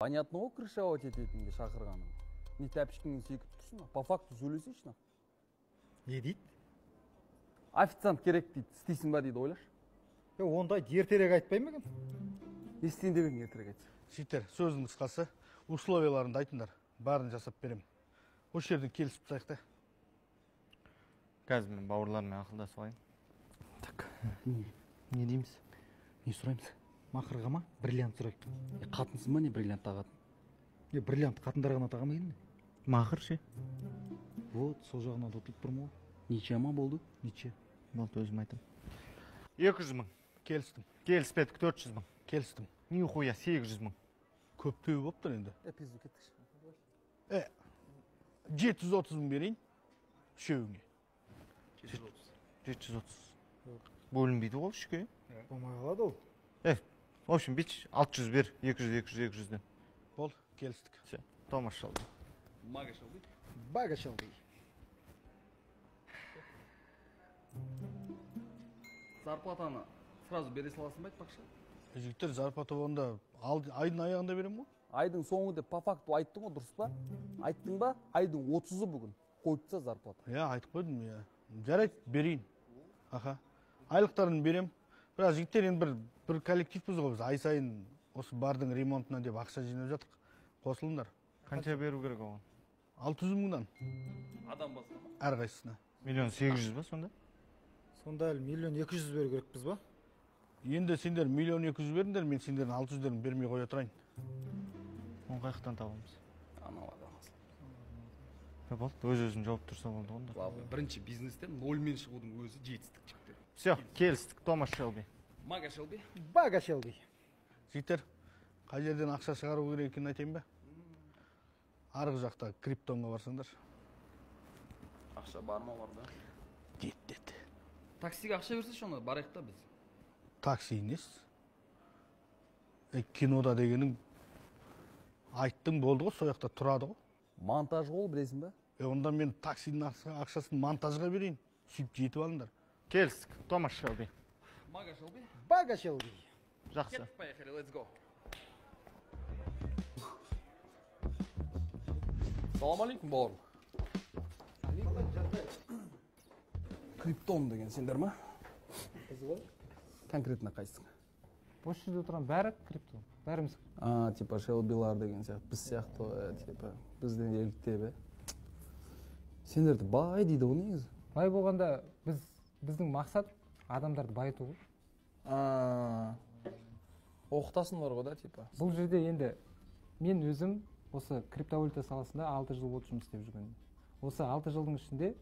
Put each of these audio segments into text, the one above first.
Понятно ғой, крышевать ететінге шақырғаның. Не тәпішкіңнен секіп тұрсың, по факту сөйлесейші. Не дейді? Официант керек дейді, істейсің ба дейді, ойлаш. Ондай ертерек айтпай ма екен? Не істейін деп ең ертерек айтшы. Сөйтер, сөздің қысқасы, условияларында айтыңдар, барын жасап берем. Осы жерден келісіп тастайық та. Қазір мен бауырлармен ақылдасып алайын. Так, Не дейміз? не сұраймыз? Мақырға ма? Бриллиант сұрайық. Қатынсың ба не бриллиант тағатын? Бриллиант қатындар ғана тағамай ме? Мақыр ше? Вот, сол жағынан ұтылып тұрмы? Нече ма болды? Нече? Болды, өзім айтам. 200 мың. Келістім. Келіспедік 400 мың. Келістім. Нихуя 800 мың. Көптеу боптыр енді. Пизду кеттікші. 730 мың берейін. Үшеуіңе. 730. Бөлінбейді ол үшке. Болмай қалады ол. В общем, бич 600 бер, 200-200-200-ден. Бол, келістік. Все, тамашалды. Мага шалды. Бага шалды. Зарплатаны сразу бере саласың ба айтпақшы? Жігіттер зарплата болғанда айдың аяғында берем ғой? Айдың соңы деп по факту айттың ғой, дұрыс па? Айттың ба? Айдың 30-ы бүгін. Қойыпса зарплата. Айтып қойдым, жарайды, берейін. Аха. Айлықтарын берем. Бірақ жігіттер енді бір коллективпіз ғой, біз ай сайын осы бардың ремонтына деп ақша жинап жатық. Қосылыңдар. Қанша беру керек оған? 600 мыңнан. Адам басына ма? Әрқайсысына. 1.800.000 ба сонда? Сонда 1.200.000 беру керекпіз ба? Енді сендер 1.200.000 беріңдер, мен сендердің 600.000 бермей қоя тұрайын. Оны қайықтан табамыз? Аналардан асыл. Болды, өз-өзін жауып тұрса болды онда. Главное, бірінші бизнестен нольмен шығудың өзі жетістік жігіттер. Все, келістік, Томас Шелби. Мага Шелби. Бага шалды. Жігіттер, қай жерден ақша шығару керек екенін айтайын ба? Арғы жақта криптонға барсаңдар. Ақша бар ма бар да? Деді. Таксиге ақша берсе шоны барайық та біз. Такси емес. Кинода дегенің айттың болды ғой, сояқта тұрады ғой. Монтаж ғой, білесің ба? Онда мен таксидің ақшасын монтажға берейін. Сөйтіп жетіп алыңдар. Келістік, Томас Шелби. Мага Шелби. Бага шалды. Жақсы. Кеттік, поехали, let's go. Салам алейкум, бауырым. Криптон деген сендер ма? Конкретно қайсың? Осы жерде отырған бәрі крипто, бәріміз. Типа Шелбилар деген сияқты, біз сияқты, типа бізден еліктеп, Сендерді бай дейді ғой негізі. Бай болғанда біздің мақсат адамдарды байыту ғой. Оқытасың бар ғой да, типа. Бұл жерде енді мен өзім осы криптовалюта саласында 6 жыл болды жұмыс істеп жүргенім. Осы 6 жылдың ішінде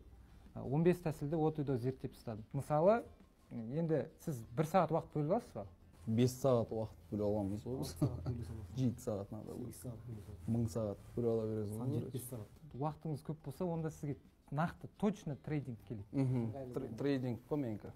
15 тәсілді от-үйде зерттеп тастадым. Мысалы, енді сіз 1 сағат уақыт бөле аласыз ба? 5 сағат уақыт бөле аламыз ғой біз. 7 сағат надо. 1000 сағат бөле ала бересіз ғой. Уақытыңыз көп болса, онда сізге нақты, точно трейдинг келеді. Трейдинг қой менікі.